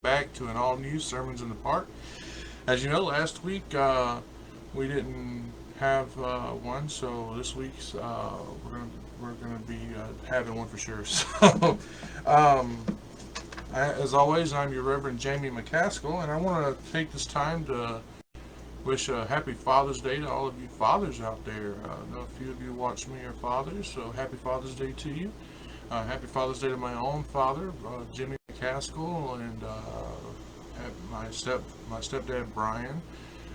back to an all-new Sermons in the Park. As you know, last week we didn't have one, so this week's we're gonna be having one for sure. So, um, as always, I'm your Reverend Jamie McCaskill, and I want to take this time to wish a happy Father's Day to all of you fathers out there. I know a few of you watch me are fathers, so happy Father's Day to you. Happy Father's Day to my own father, Jimmy McCaskill, and my stepdad Brian.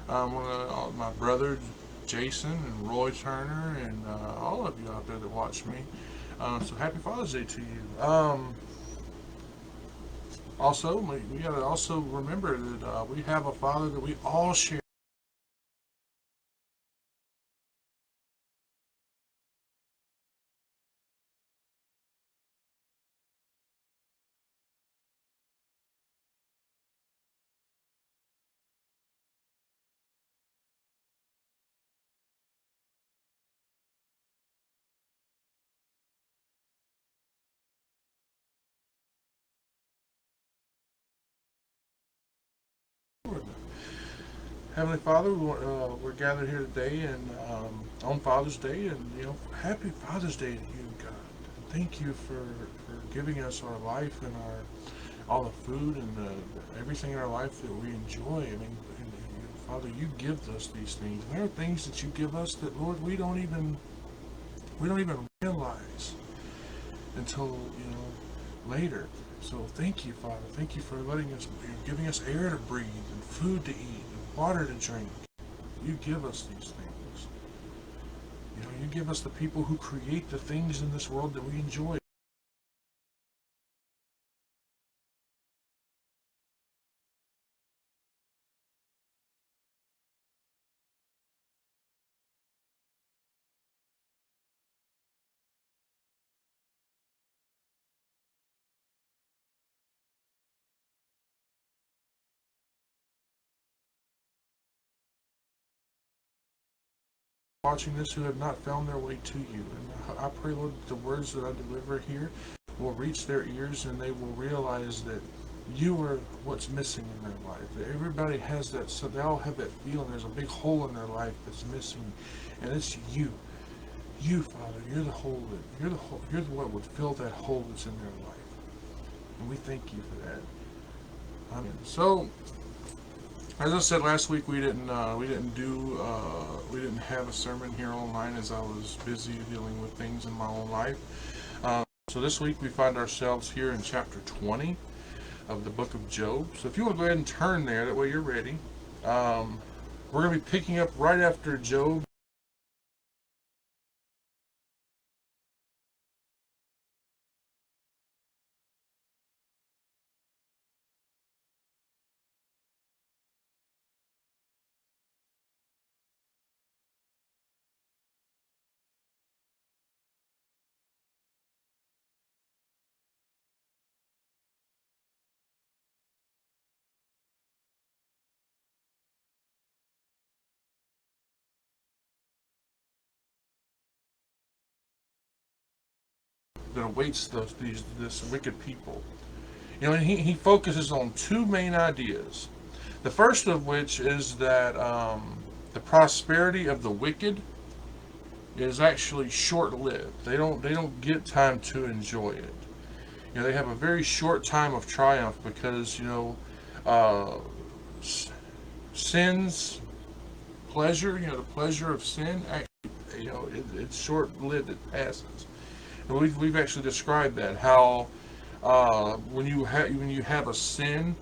My brother Jason and Roy Turner, and all of you out there that watch me. So happy Father's Day to you. Also, we gotta also remember that we have a Father that we all share. Heavenly Father, we're gathered here today and on Father's Day, and happy Father's Day to you, God. Thank you for giving us our life and all the food and everything in our life that we enjoy. I mean, Father, you give us these things. And there are things that you give us that, Lord, we don't even realize until later. So thank you, Father. Thank you for giving us air to breathe and food to eat and water to drink. You give us these things. You give us the people who create the things in this world that we enjoy. Watching this who have not found their way to you. And I pray, Lord, that the words that I deliver here will reach their ears and they will realize that you are what's missing in their life. That everybody has that, so they all have that feeling. There's a big hole in their life that's missing, and it's you. You, Father, you're the hole. You're the what would fill that hole that's in their life, and we thank you for that. Amen. So, as I said last week, we didn't have a sermon here online as I was busy dealing with things in my own life. So this week we find ourselves here in chapter 20 of the book of Job. So if you want to go ahead and turn there, that way you're ready. We're going to be picking up right after Job. That awaits this wicked people. And he focuses on two main ideas. The first of which is that the prosperity of the wicked is actually short-lived. They don't get time to enjoy it. They have a very short time of triumph because uh, sin's pleasure. The pleasure of sin. Actually, it's short-lived. It passes. And we've actually described that how when you have a sin,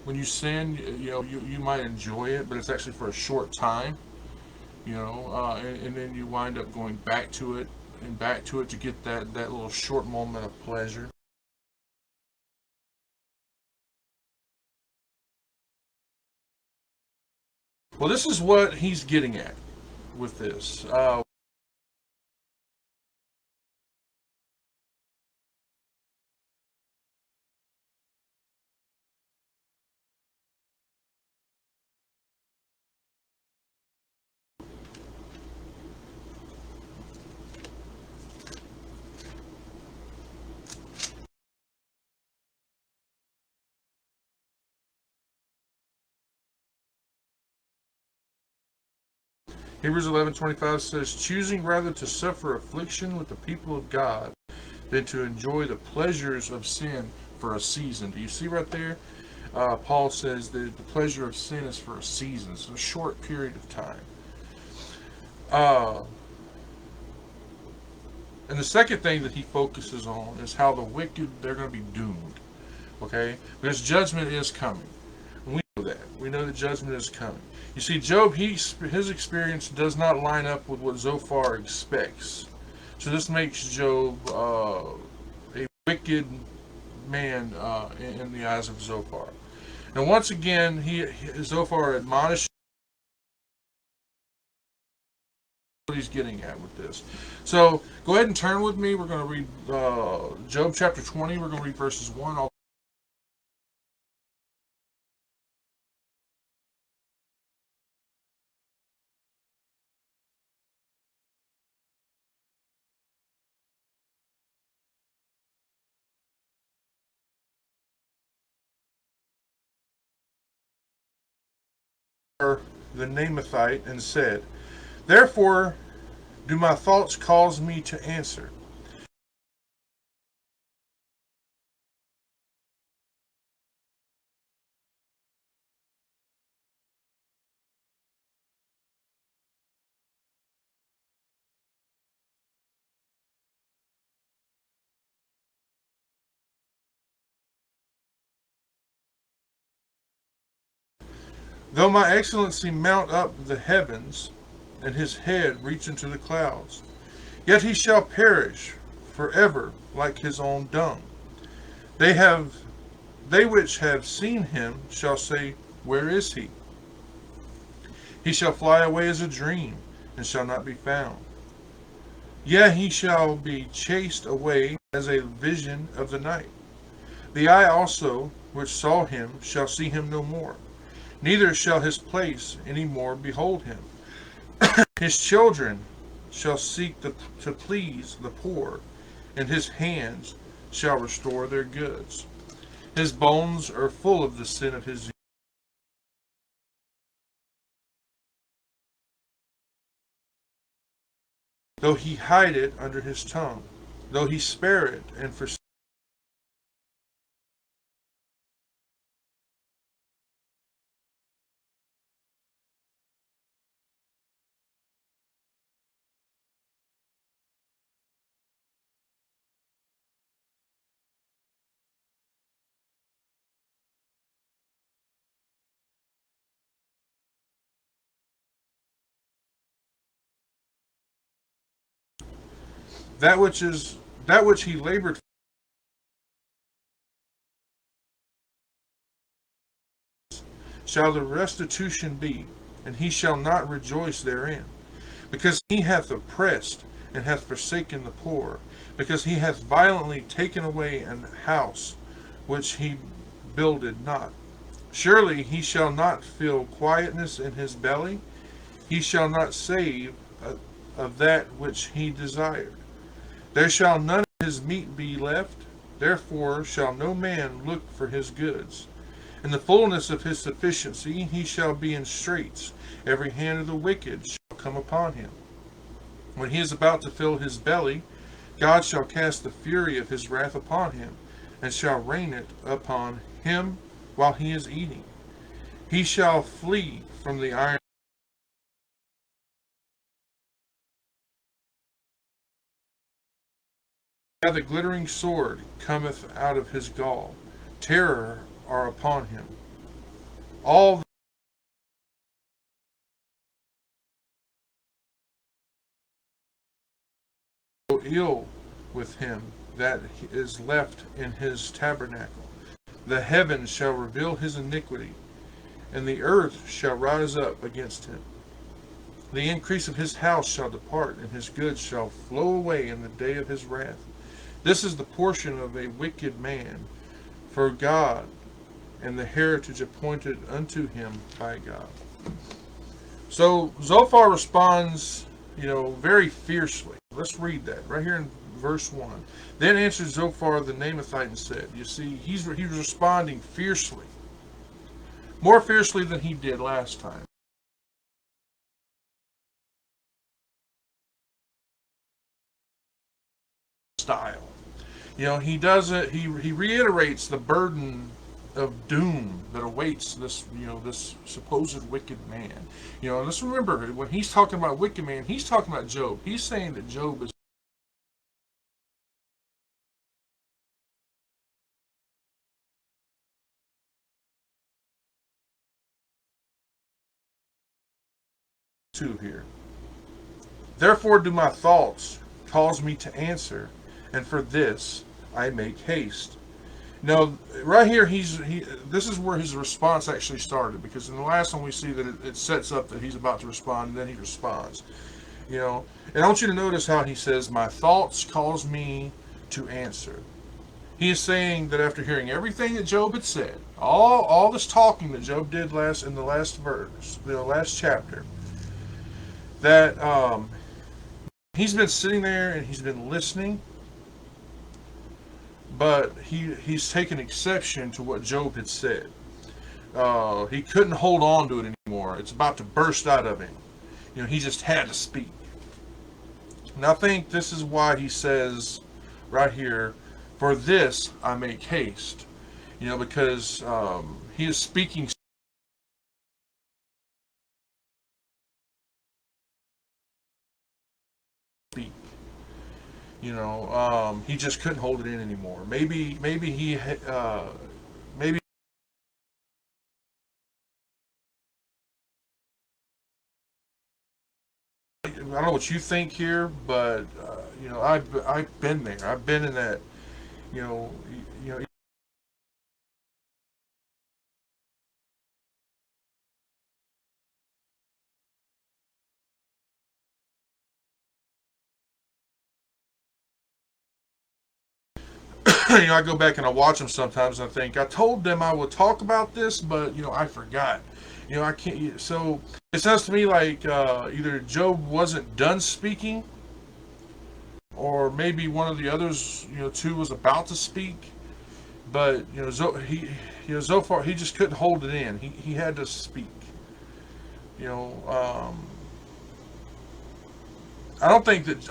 when you sin, you might enjoy it, but it's actually for a short time. And then you wind up going back to it and back to it to get that little short moment of pleasure. Well, this is what he's getting at with this. Hebrews 11:25 says, choosing rather to suffer affliction with the people of God than to enjoy the pleasures of sin for a season. Do you see right there? Paul says that the pleasure of sin is for a season. It's a short period of time. And the second thing that he focuses on is how the wicked, they're going to be doomed. Okay? Because judgment is coming. And we know that. We know that judgment is coming. You see, Job, his experience does not line up with what Zophar expects. So this makes Job a wicked man in the eyes of Zophar. And once again, Zophar admonishes what he's getting at with this. So go ahead and turn with me. We're going to read Job chapter 20. We're going to read verses 1 all. The Namathite and said, therefore do my thoughts cause me to answer. Though my excellency mount up the heavens, and his head reach into the clouds, yet he shall perish forever like his own dung. They which have seen him shall say, where is he? He shall fly away as a dream, and shall not be found. Yea, he shall be chased away as a vision of the night. The eye also which saw him shall see him no more, neither shall his place any more behold him. His children shall seek to please the poor, and his hands shall restore their goods. His bones are full of the sin of his youth. Though he hide it under his tongue, though he spare it and forsake. That which he labored shall the restitution be, and he shall not rejoice therein. Because he hath oppressed and hath forsaken the poor, because he hath violently taken away an house which he builded not. Surely he shall not feel quietness in his belly, he shall not save of that which he desired. There shall none of his meat be left, therefore shall no man look for his goods. In the fullness of his sufficiency he shall be in straits, every hand of the wicked shall come upon him. When he is about to fill his belly, God shall cast the fury of his wrath upon him, and shall rain it upon him while he is eating. He shall flee from the iron. The glittering sword cometh out of his gall. Terror are upon him. All go ill with him that is left in his tabernacle. The heavens shall reveal his iniquity, and the earth shall rise up against him. The increase of his house shall depart, and his goods shall flow away in the day of his wrath. This is the portion of a wicked man for God, and the heritage appointed unto him by God. So Zophar responds, very fiercely. Let's read that right here in verse 1. Then answered Zophar the Namathite and said, you see, he's responding fiercely, more fiercely than he did last time. style. He does it. He reiterates the burden of doom that awaits this supposed wicked man. Let's remember when he's talking about wicked man, he's talking about Job. He's saying that Job is two here. Therefore do my thoughts cause me to answer, and for this I make haste. Now, right here, this is where his response actually started, because in the last one we see that it sets up that he's about to respond, and then he responds. And I want you to notice how he says, "My thoughts cause me to answer." He is saying that after hearing everything that Job had said, all this talking that Job did in the last verse, the last chapter, that he's been sitting there and he's been listening, but he's taken exception to what Job had said. He couldn't hold on to it anymore. It's about to burst out of him. He just had to speak. And I think this is why he says right here, "For this I make haste." Because he is speaking. Speak. He just couldn't hold it in anymore. Maybe I don't know what you think here, but I've been there. I've been in that. You know, you know. I go back and I watch them sometimes, and I think I told them I would talk about this, but I forgot. I can't. So it sounds to me like either Job wasn't done speaking, or maybe one of the others, two was about to speak. But Zophar, he just couldn't hold it in. He had to speak. You know, I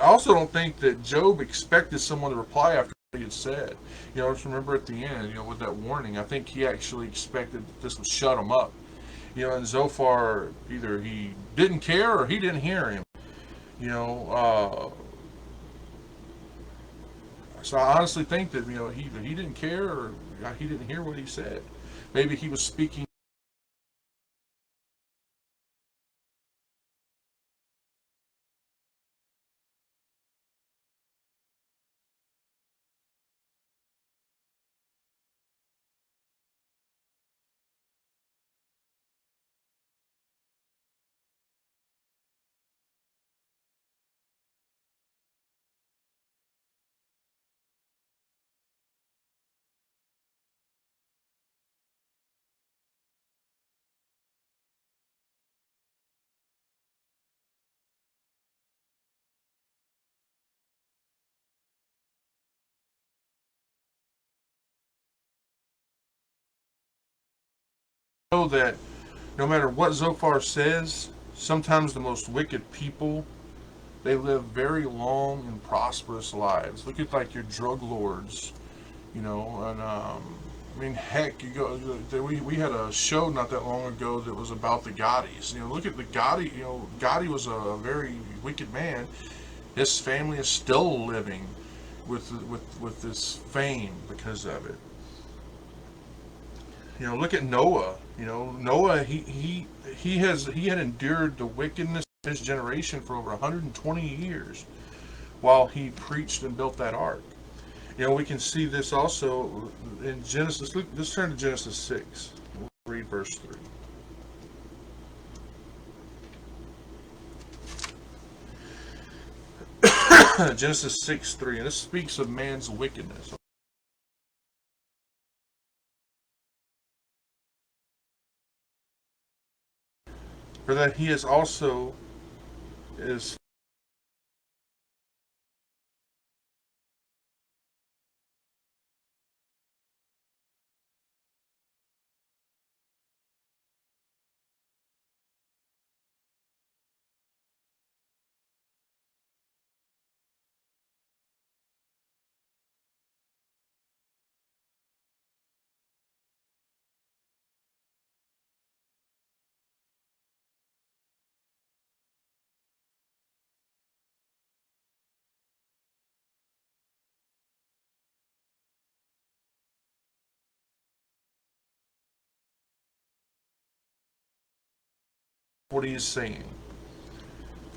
also don't think that Job expected someone to reply after what he had said. Just remember at the end, with that warning, I think he actually expected that this would shut him up. And Zophar, either he didn't care or he didn't hear him. You know, so I honestly think that he didn't care or he didn't hear what he said. Maybe he was speaking. Know that no matter what Zophar says, sometimes the most wicked people, they live very long and prosperous lives. Look at like your drug lords, and I mean, heck, you go. We had a show not that long ago that was about the Gaudis. Look at the Gaudi. Gaudi was a very wicked man. His family is still living with this fame because of it. Look at Noah. Noah, he had endured the wickedness of his generation for over 120 years while he preached and built that ark. We can see this also in Genesis. Let's turn to Genesis 6. We'll read verse 3. Genesis 6:3, and this speaks of man's wickedness. For that he is also is what he is saying.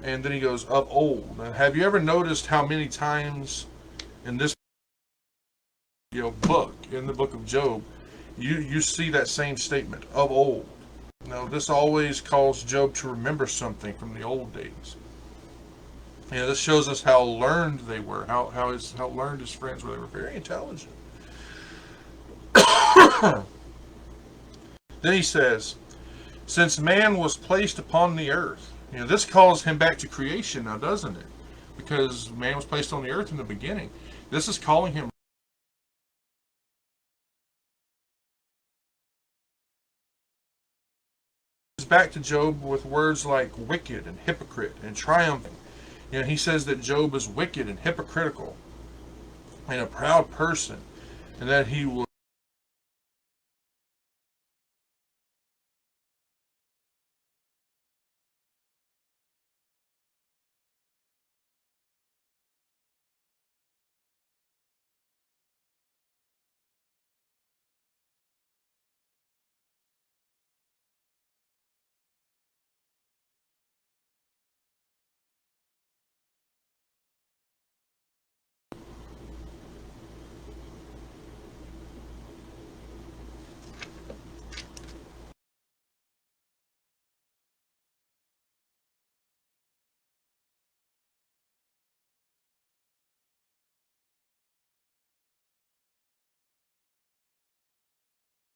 And then he goes, of old. And have you ever noticed how many times in this book, in the book of Job, you see that same statement, of old? Now, this always calls Job to remember something from the old days. This shows us how learned they were, how learned his friends were. They were very intelligent. Then he says, since man was placed upon the earth. This calls him back to creation now, doesn't it? Because man was placed on the earth in the beginning. This is calling him back to Job with words like wicked and hypocrite and triumphing. He says that Job is wicked and hypocritical and a proud person, and that he will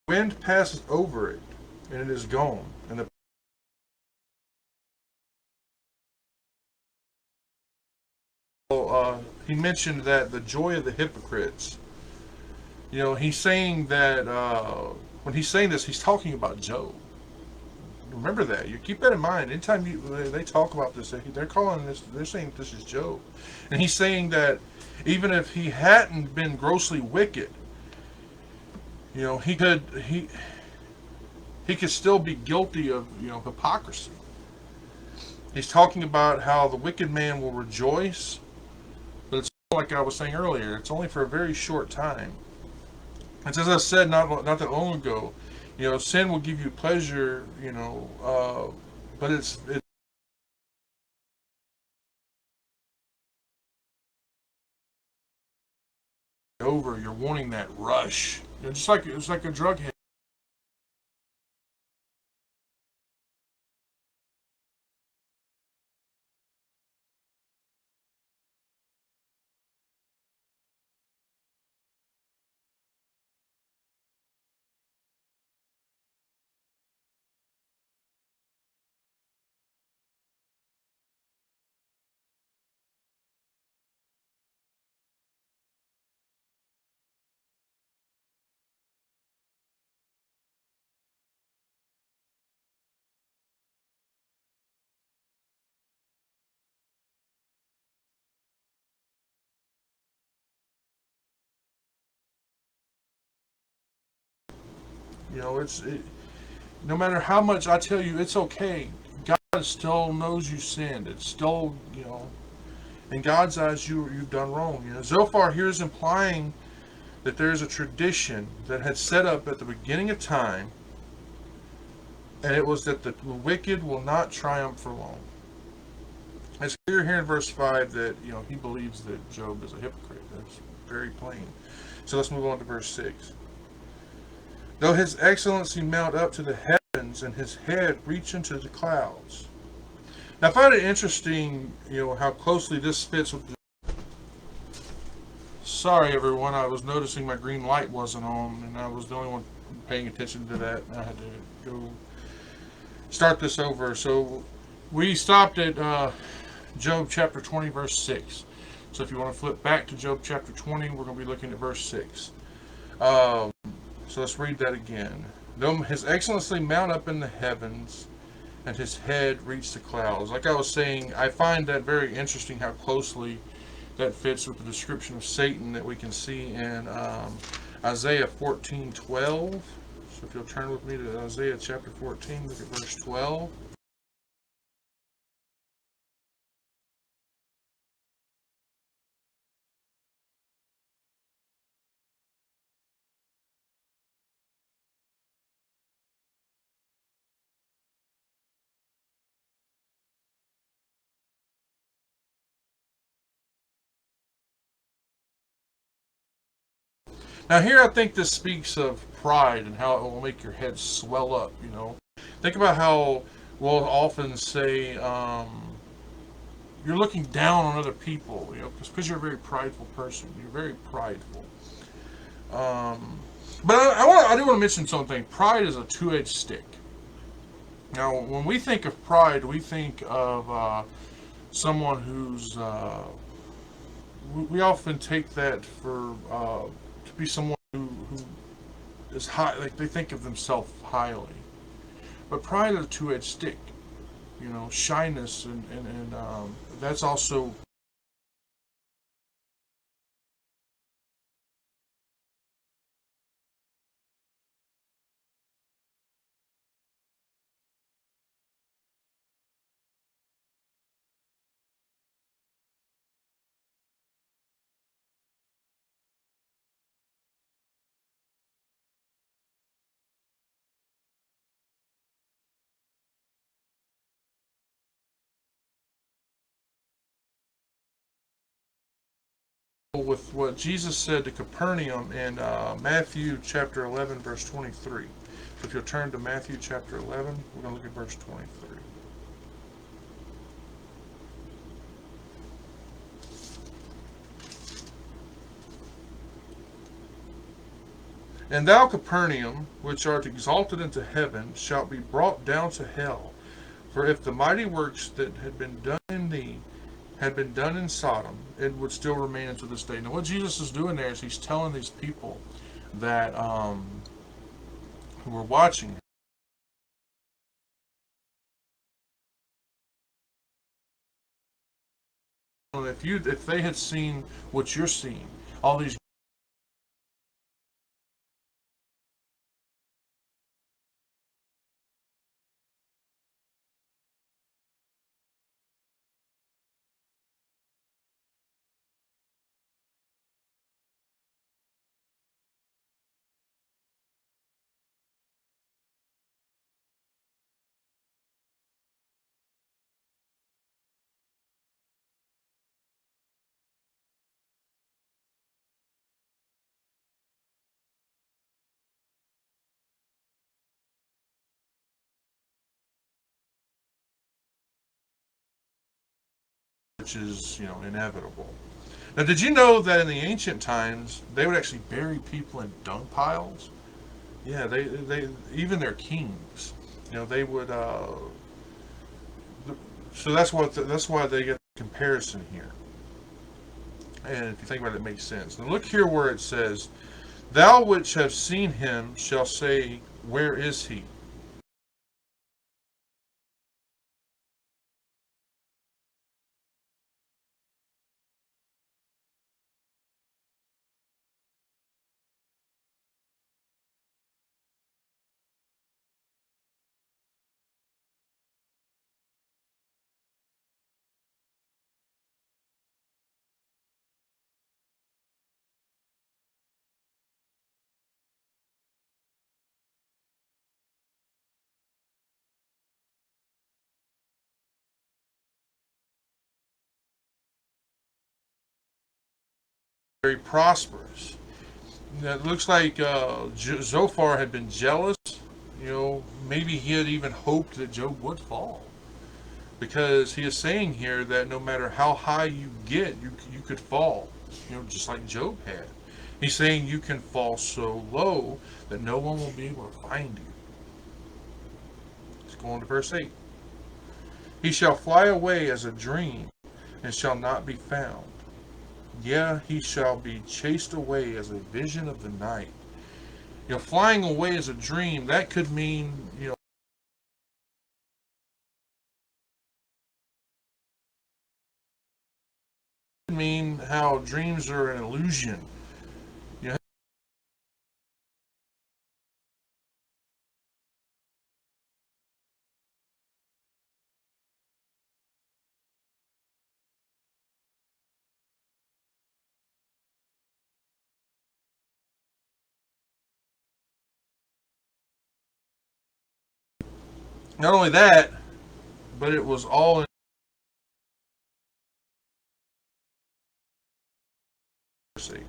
wind passes over it and it is gone, and he mentioned that the joy of the hypocrites. He's saying that when he's saying this, he's talking about Job. Remember that. You keep that in mind. Anytime they talk about this, they're calling this. They're saying this is Job, and he's saying that even if he hadn't been grossly wicked, he could still be guilty of hypocrisy. He's talking about how the wicked man will rejoice, but it's like I was saying earlier. It's only for a very short time. And as I said not that long ago, sin will give you pleasure, but it's over. You're wanting that rush. Just like it's like a drug head. No matter how much I tell you, it's okay. God still knows you sinned. It's still, in God's eyes, you've done wrong. Zophar here is implying that there is a tradition that had set up at the beginning of time, and it was that the wicked will not triumph for long. It's clear here in verse 5 that he believes that Job is a hypocrite. That's very plain. So let's move on to verse 6. Though his excellency mount up to the heavens and his head reach into the clouds. Now I find it interesting, how closely this fits with the... Sorry everyone, I was noticing my green light wasn't on, and I was the only one paying attention to that. I had to go start this over. So we stopped at Job chapter 20, verse 6. So if you want to flip back to Job chapter 20, we're going to be looking at verse 6. So let's read that again. Though his excellency mount up in the heavens, and his head reach the clouds. Like I was saying, I find that very interesting how closely that fits with the description of Satan that we can see in Isaiah 14:12. So if you'll turn with me to Isaiah chapter 14, look at verse 12. Now here I think this speaks of pride and how it will make your head swell up, Think about how we'll often say, you're looking down on other people, because you're a very prideful person. You're very prideful. Um, but I do want to mention something. Pride is a two-edged stick. Now, when we think of pride, we think of someone who's. We often take that for to be someone who is high. Like they think of themselves highly. But pride is a two-edged stick. Shyness and that's also with what Jesus said to Capernaum in Matthew chapter 11, verse 23. So if you'll turn to Matthew chapter 11, we're going to look at verse 23. And thou, Capernaum, which art exalted into heaven, shalt be brought down to hell. For if the mighty works that had been done in thee had been done in Sodom, it would still remain unto this day. Now, what Jesus is doing there is he's telling these people that who were watching, if they had seen what you're seeing, all these. Which is inevitable. Now, did you know that in the ancient times they would actually bury people in dung piles? Yeah, they even their kings, they would. So that's why they get the comparison here. And if you think about it, it makes sense. Now look here where it says, "Thou which have seen him shall say, Where is he?" Very prosperous. Now, it looks like Zophar had been jealous. Maybe he had even hoped that Job would fall, because he is saying here that no matter how high you get, you could fall. Just like Job had. He's saying you can fall so low that no one will be able to find you. Let's go on to verse 8. He shall fly away as a dream, and shall not be found. Yeah, he shall be chased away as a vision of the night. Flying away as a dream, that could mean, how dreams are an illusion. You know, not only that, but it was all in mercy.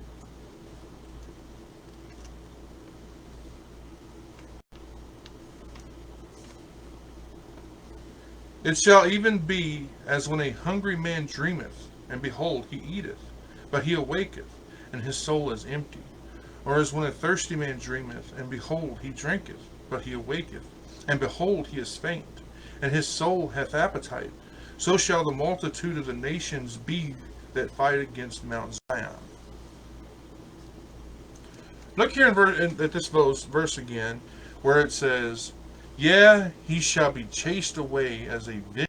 It shall even be as when a hungry man dreameth, and behold, he eateth, but he awaketh, and his soul is empty. Or as when a thirsty man dreameth, and behold, he drinketh, but he awaketh, and behold, he is faint, and his soul hath appetite. So shall the multitude of the nations be that fight against Mount Zion. Look here at this verse again, where it says, "Yeah, he shall be chased away as a vision."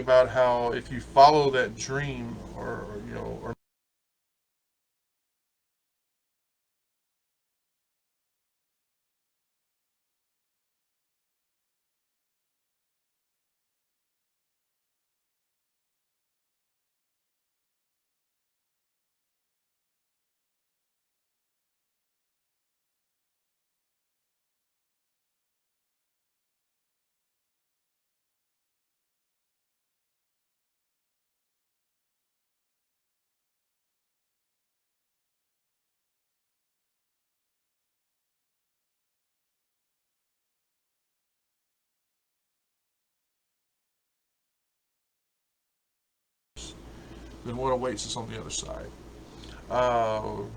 About how if you follow that dream, or then what awaits us on the other side?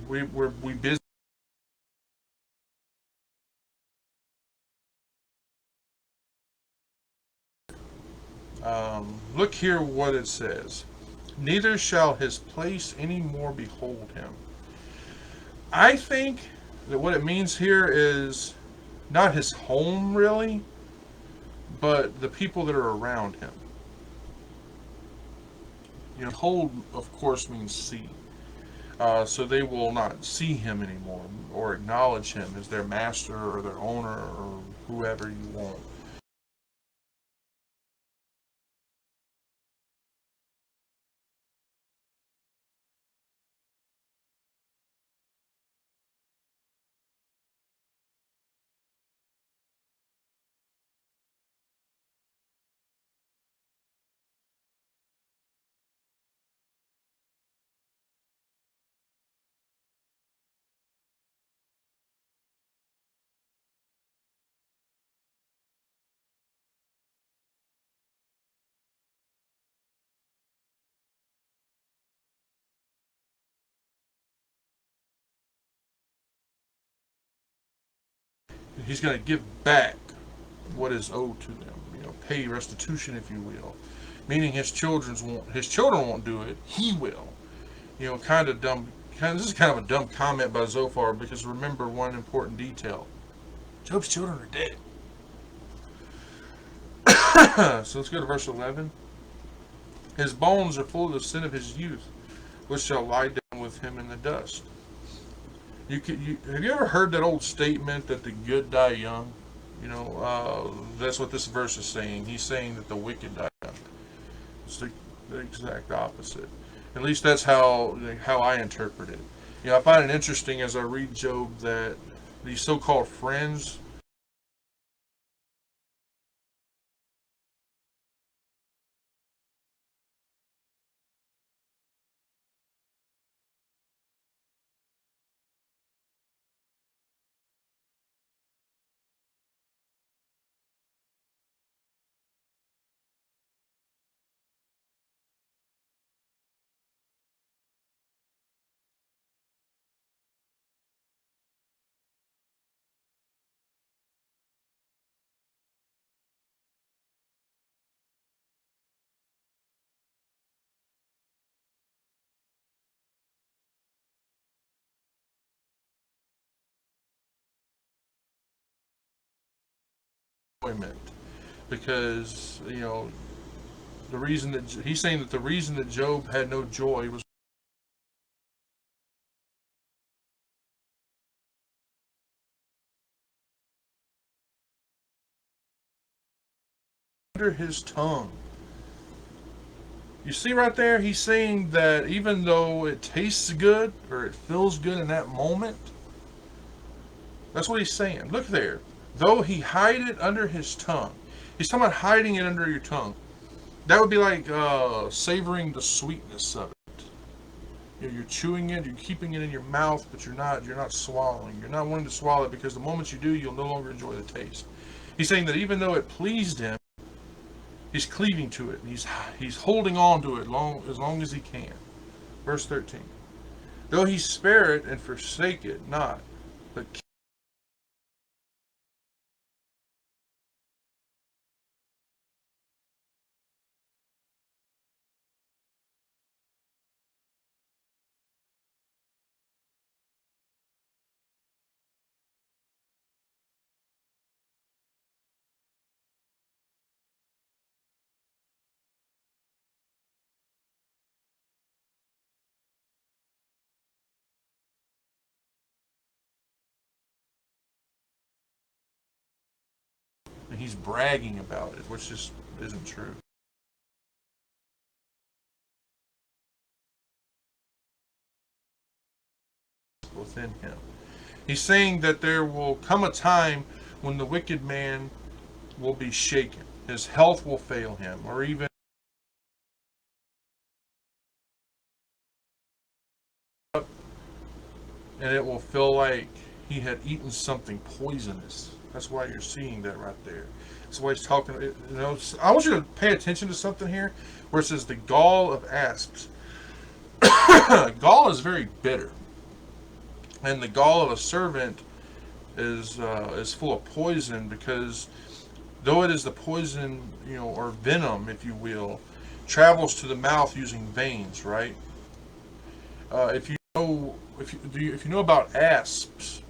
We busy. Look here what it says. Neither shall his place any more behold him. I think that what it means here is not his home really, but the people that are around him. Behold, of course, means see. So they will not see him anymore or acknowledge him as their master or their owner or whoever you want. He's going to give back what is owed to them. Pay restitution, if you will. Meaning his children won't do it. He will. Kind of dumb. This is kind of a dumb comment by Zophar because remember one important detail: Job's children are dead. So let's go to verse 11. His bones are full of the sin of his youth, which shall lie down with him in the dust. Have you ever heard that old statement that the good die young? That's what this verse is saying. He's saying that the wicked die young. It's the exact opposite. At least that's how I interpret it. I find it interesting as I read Job that these so-called friends enjoyment because the reason that he's saying that the reason that Job had no joy was under his tongue. You see right there, he's saying that even though it tastes good or it feels good in that moment, that's what he's saying. Look there. Though he hide it under his tongue. He's talking about hiding it under your tongue. That would be like savoring the sweetness of it. You're chewing it, you're keeping it in your mouth, but you're not swallowing. You're not wanting to swallow it because the moment you do, you'll no longer enjoy the taste. He's saying that even though it pleased him, he's cleaving to it. And he's holding on to it as long as he can. Verse 13. Though he spare it and forsake it not, but he's bragging about it, which just isn't true. Within him. He's saying that there will come a time when the wicked man will be shaken. His health will fail him, or even and it will feel like he had eaten something poisonous. That's why you're seeing that right there. That's why he's talking. I want you to pay attention to something here, where it says the gall of asps. Gall is very bitter, and the gall of a servant is full of poison because though it is the poison, or venom, if you will, travels to the mouth using veins, right? If you know about asps,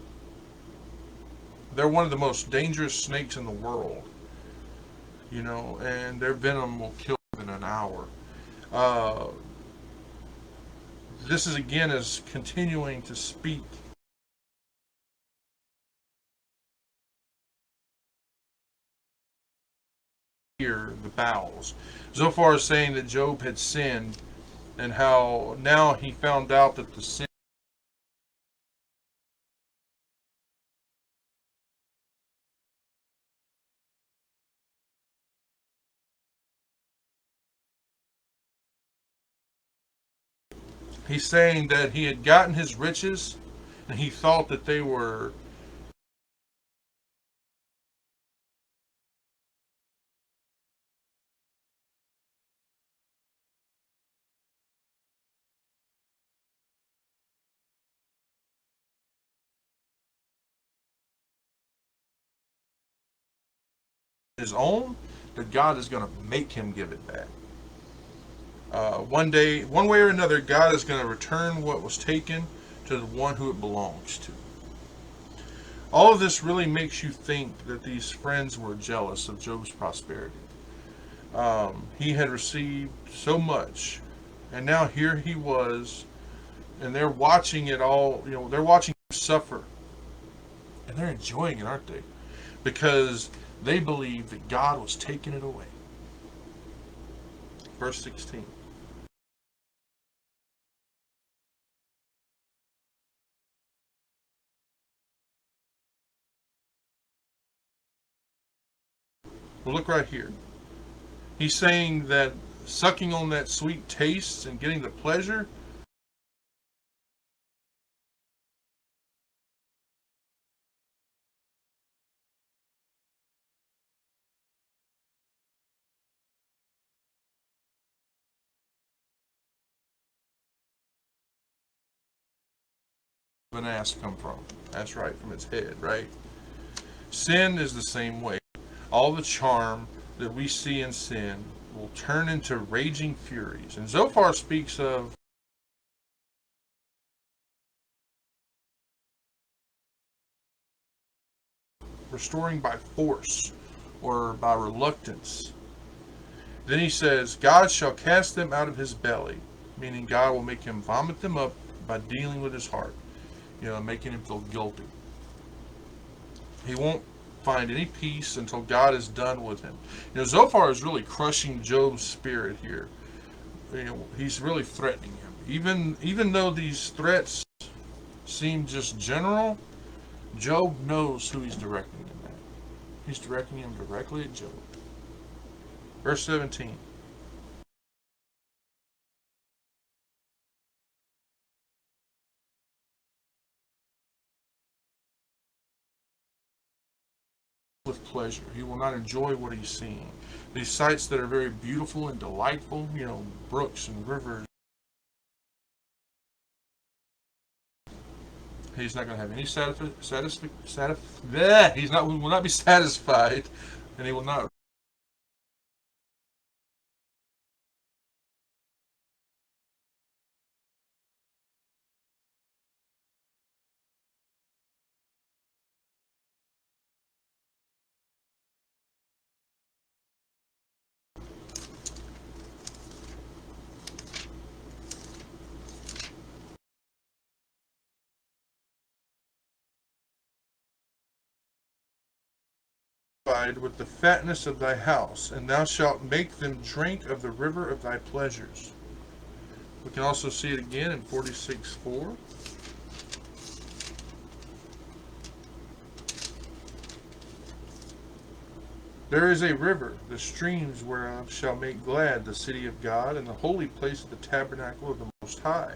they're one of the most dangerous snakes in the world. And their venom will kill in an hour. Uh, this is continuing to speak here the bowels. Zophar is saying that Job had sinned and how now he found out that the sin he's saying that he had gotten his riches and he thought that they were his own, that God is going to make him give it back. One day, one way or another, God is going to return what was taken to the one who it belongs to. All of this really makes you think that these friends were jealous of Job's prosperity. He had received so much, and now here he was, and they're watching it all. They're watching him suffer, and they're enjoying it, aren't they? Because they believe that God was taking it away. Verse 16. Well, look right here. He's saying that sucking on that sweet taste and getting the pleasure of an ass come from. That's right, from its head, right? Sin is the same way. All the charm that we see in sin will turn into raging furies. And Zophar speaks of restoring by force or by reluctance. Then he says, God shall cast them out of his belly, meaning God will make him vomit them up by dealing with his heart, making him feel guilty. He won't find any peace until God is done with him. Zophar is really crushing Job's spirit here. He's really threatening him. Even though these threats seem just general, Job knows who he's directing him at. He's directing him directly at Job. Verse 17. pleasure. He will not enjoy what he's seeing. These sights that are very beautiful and delightful, brooks and rivers, he's not going to have any will not be satisfied, and he will not with the fatness of thy house, and thou shalt make them drink of the river of thy pleasures. We can also see it again in 46:4. There is a river, the streams whereof shall make glad the city of God, and the holy place of the tabernacle of the Most High.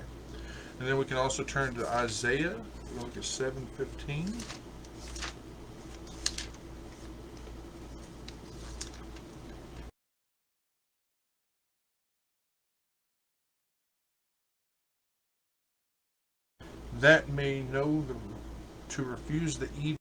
And then we can also turn to Isaiah. We'll look at 7:15. That may know to refuse the evil.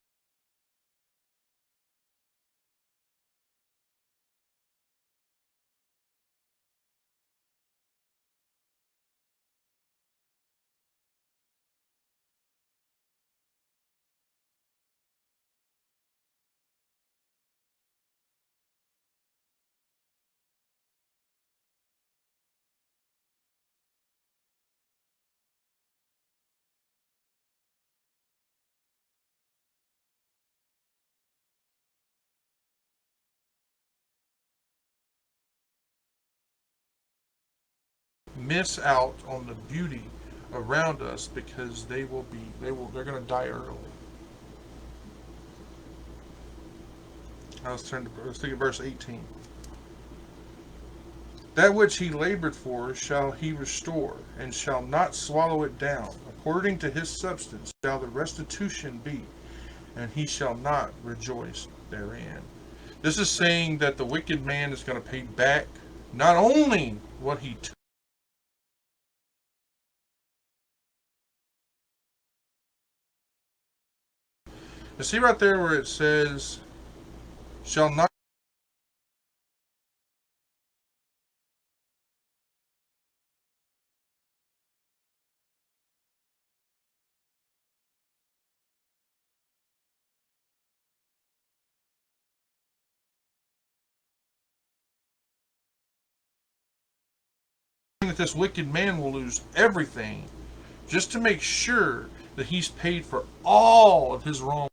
Miss out on the beauty around us because they're going to die early. Let's think of verse 18. That which he labored for shall he restore, and shall not swallow it down. According to his substance shall the restitution be, and he shall not rejoice therein. This is saying that the wicked man is going to pay back not only what he took. You see right there where it says, shall not. That this wicked man will lose everything just to make sure that he's paid for all of his wrong.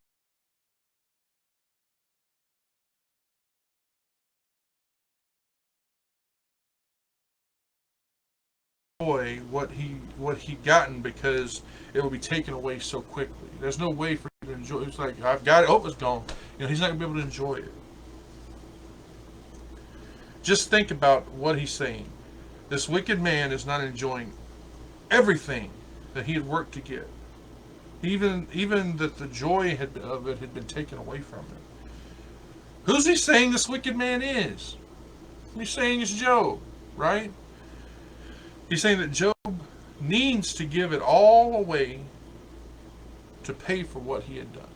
What he gotten, because it will be taken away so quickly. There's no way for him to enjoy it. It's like, I've got it, oh, it's gone. He's not going to be able to enjoy it. Just think about what he's saying. This wicked man is not enjoying everything that he had worked to get. Even that the joy of it had been taken away from him. Who's he saying this wicked man is? He's saying it's Job, right? He's saying that Job needs to give it all away to pay for what he had done.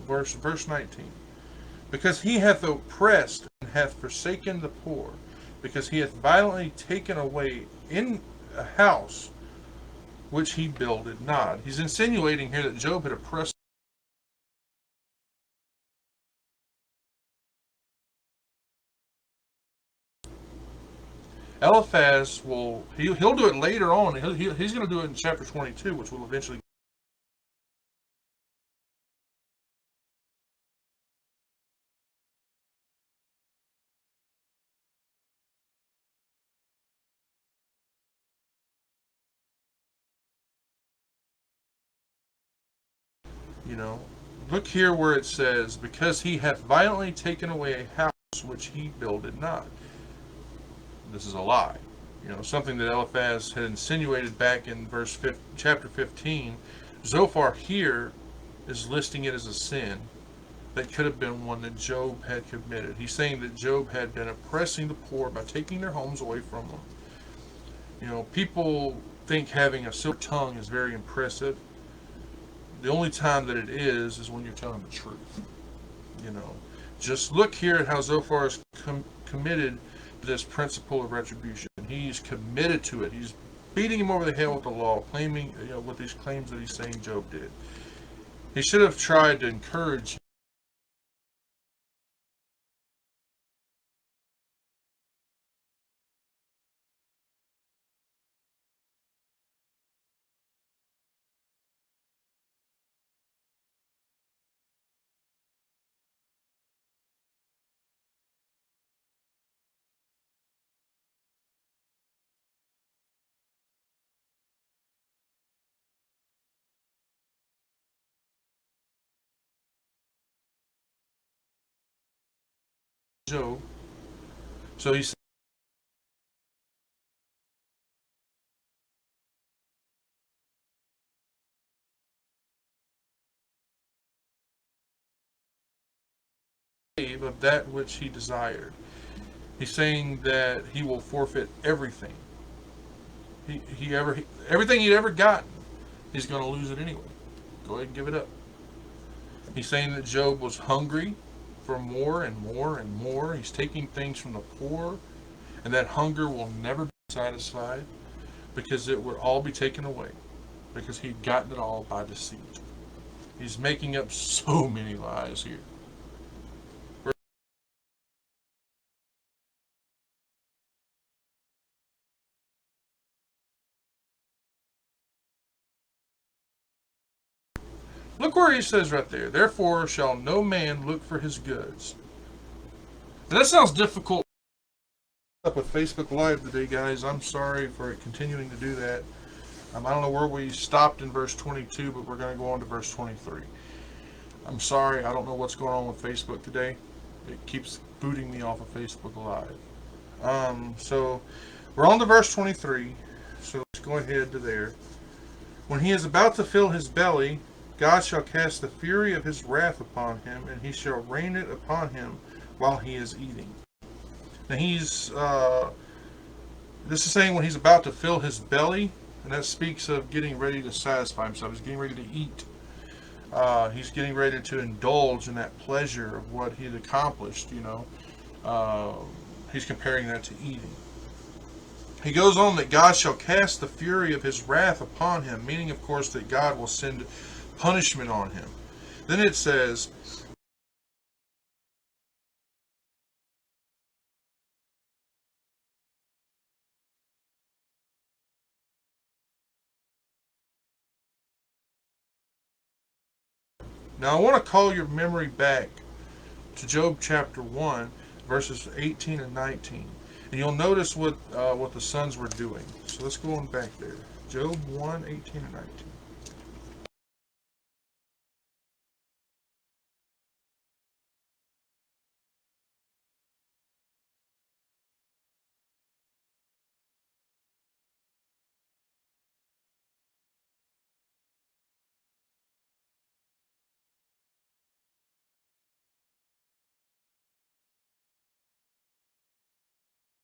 Verse 19. Because he hath oppressed and hath forsaken the poor, because he hath violently taken away in a house which he builded not. He's insinuating here that Job had oppressed. Eliphaz he'll do it later on. He's going to do it in chapter 22, which will eventually. Look here where it says, because he hath violently taken away a house which he builded not. This is a lie. Something that Eliphaz had insinuated back in chapter 15. Zophar here is listing it as a sin. that could have been one that Job had committed. He's saying that Job had been oppressing the poor by taking their homes away from them. People think having a silver tongue is very impressive. The only time that it is when you're telling the truth. You know, just look here at how Zophar is committed to this principle of retribution. He's committed to it. He's beating him over the head with the law, claiming, with these claims that he's saying Job did. He should have tried to encourage Job. So he said of that which he desired. He's saying that he will forfeit everything. Everything he'd ever gotten, he's going to lose it anyway. Go ahead and give it up. He's saying that Job was hungry for more and more and more. He's taking things from the poor, and that hunger will never be satisfied because it would all be taken away because he'd gotten it all by deceit. He's making up so many lies here. Look where he says right there, therefore shall no man look for his goods. And that sounds difficult up with Facebook Live today, guys. I'm sorry for continuing to do that. I don't know where we stopped in verse 22, but we're going to go on to verse 23. I'm sorry, I don't know what's going on with Facebook today. It keeps booting me off of Facebook Live. So we're on to verse 23. So let's go ahead to there. When he is about to fill his belly, God shall cast the fury of his wrath upon him, and he shall rain it upon him while he is eating. Now this is saying when he's about to fill his belly, and that speaks of getting ready to satisfy himself. He's getting ready to eat. He's getting ready to indulge in that pleasure of what he had accomplished, He's comparing that to eating. He goes on that God shall cast the fury of his wrath upon him, meaning, of course, that God will send punishment on him. Then it says, now I want to call your memory back to Job chapter 1, verses 18 and 19. And you'll notice what the sons were doing. So let's go on back there. Job 1, 18 and 19.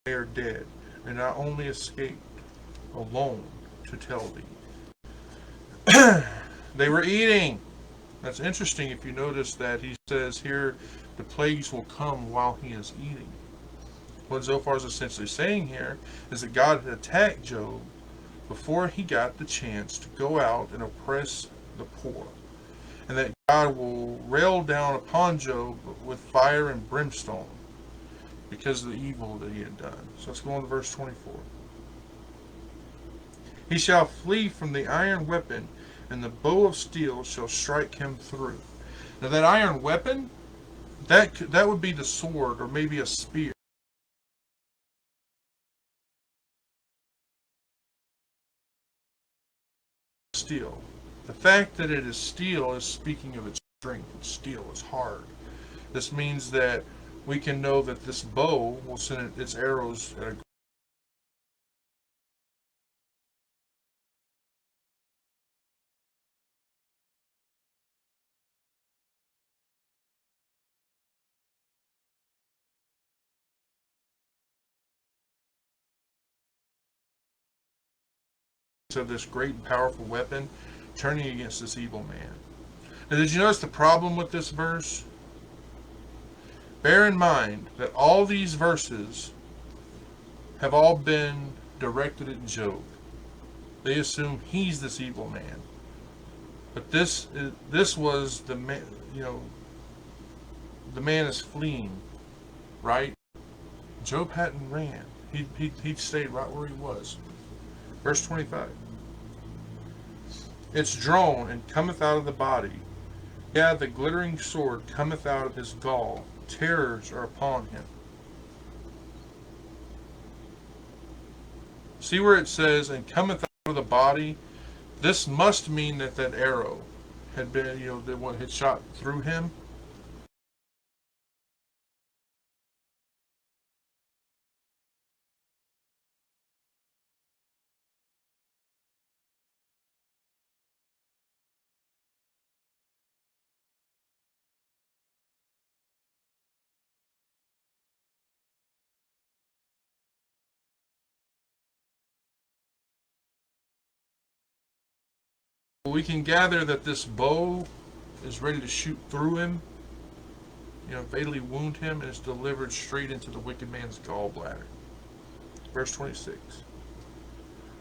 They are dead, and I only escaped alone to tell thee. They were eating. That's interesting if you notice that he says here the plagues will come while he is eating. What Zophar is essentially saying here is that God had attacked Job before he got the chance to go out and oppress the poor, and that God will rail down upon Job with fire and brimstone because of the evil that he had done. So let's go on to verse 24. He shall flee from the iron weapon, and the bow of steel shall strike him through. Now that iron weapon, that would be the sword or maybe a spear. Steel. The fact that it is steel is speaking of its strength. Steel is hard. This means that we can know that this bow will send its arrows at a of this great and powerful weapon turning against this evil man. Now, did you notice the problem with this verse? Bear in mind that all these verses have all been directed at Job. They assume he's this evil man. But this was the man, the man is fleeing, right? Job hadn't ran. He'd stayed right where he was. Verse 25. It's drawn and cometh out of the body. Yeah, the glittering sword cometh out of his gall. Terrors are upon him. See where it says, and cometh out of the body? This must mean that arrow had been, that one had shot through him. We can gather that this bow is ready to shoot through him, fatally wound him, and is delivered straight into the wicked man's gallbladder. Verse 26.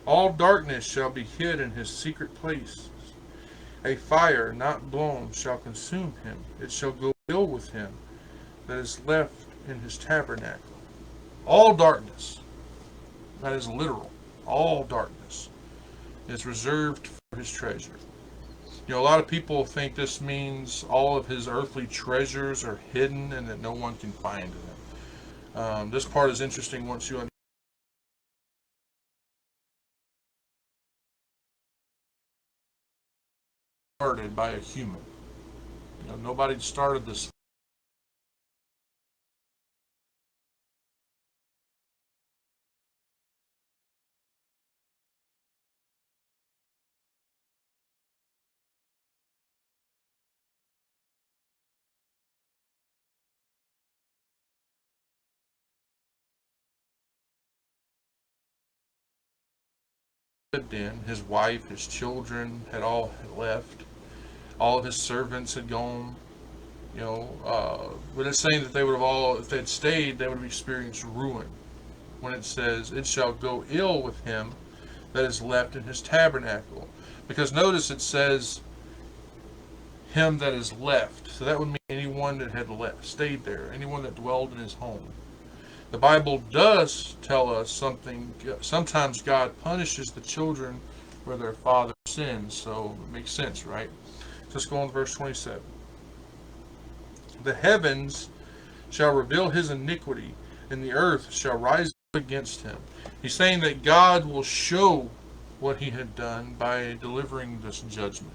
All darkness shall be hid in his secret places. A fire not blown shall consume him. It shall go ill with him that is left in his tabernacle. All darkness, that is literal, all darkness is reserved for his treasure. A lot of people think this means all of his earthly treasures are hidden and that no one can find them. This part is interesting once you understand. Started by a human. Nobody started this. Lived in. His wife, his children had all left. All of his servants had gone. But it's saying that they would have all, if they'd stayed, they would have experienced ruin. When it says, it shall go ill with him that is left in his tabernacle. Because notice it says, him that is left. So that would mean anyone that had stayed there, anyone that dwelled in his home. The Bible does tell us something. Sometimes God punishes the children where their father sins. So it makes sense, right? Let's go on to verse 27. The heavens shall reveal his iniquity, and the earth shall rise up against him. He's saying that God will show what he had done by delivering this judgment.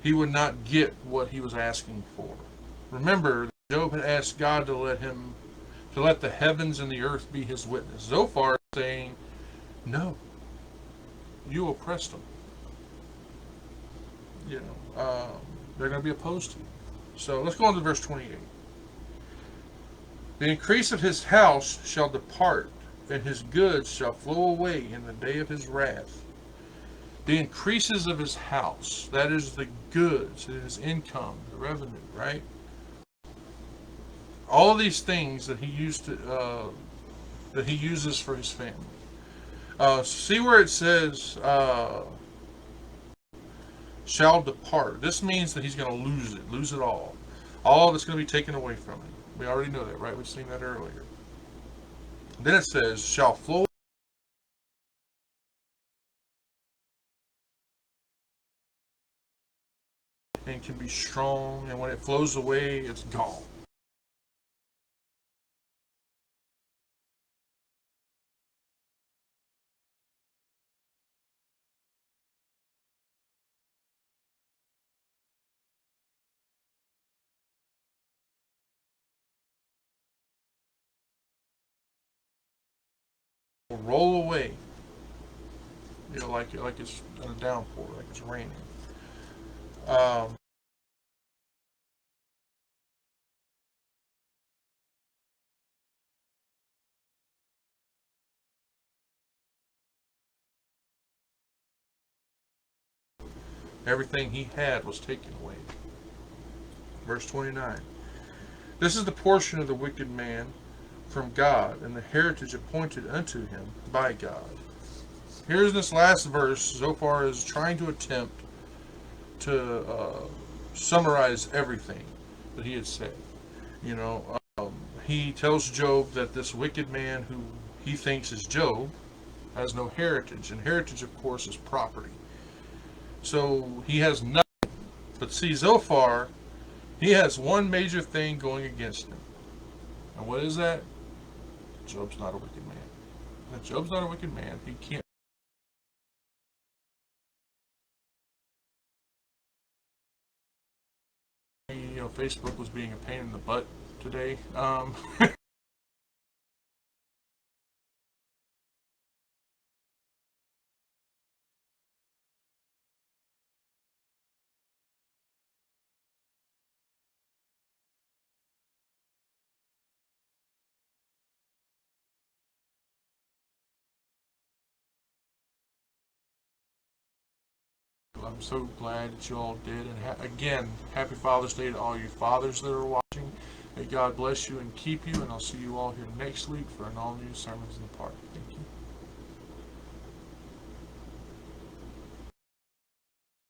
He would not get what he was asking for. Remember, Job had asked God to let the heavens and the earth be his witness. Zophar is saying, no, you oppressed them. They're going to be opposed to you. So let's go on to verse 28. The increase of his house shall depart, and his goods shall flow away in the day of his wrath. The increases of his house, that is the goods, his income, the revenue, right? All of these things that he uses for his family. See where it says shall depart. This means that he's going to lose it all. All of it's going to be taken away from him. We already know that, right? We've seen that earlier. Then it says shall flow and can be strong, and when it flows away, it's gone. roll away. Like it's in a downpour, like it's raining. Um, Everything he had was taken away. Verse 29. This is the portion of the wicked man from God, and the heritage appointed unto him by God. Here's this last verse, so far as trying to attempt to summarize everything that he had said. You know, he tells Job that this wicked man who he thinks is Job has no heritage, and heritage, of course, is property. So he has nothing. But see, Zophar, he has one major thing going against him. And what is that? Job's not a wicked man. If Job's not a wicked man, he can't. Facebook was being a pain in the butt today. I'm so glad that you all did. And again, happy Father's Day to all you fathers that are watching. May God bless you and keep you. And I'll see you all here next week for an all-new Sermons in the Park. Thank you.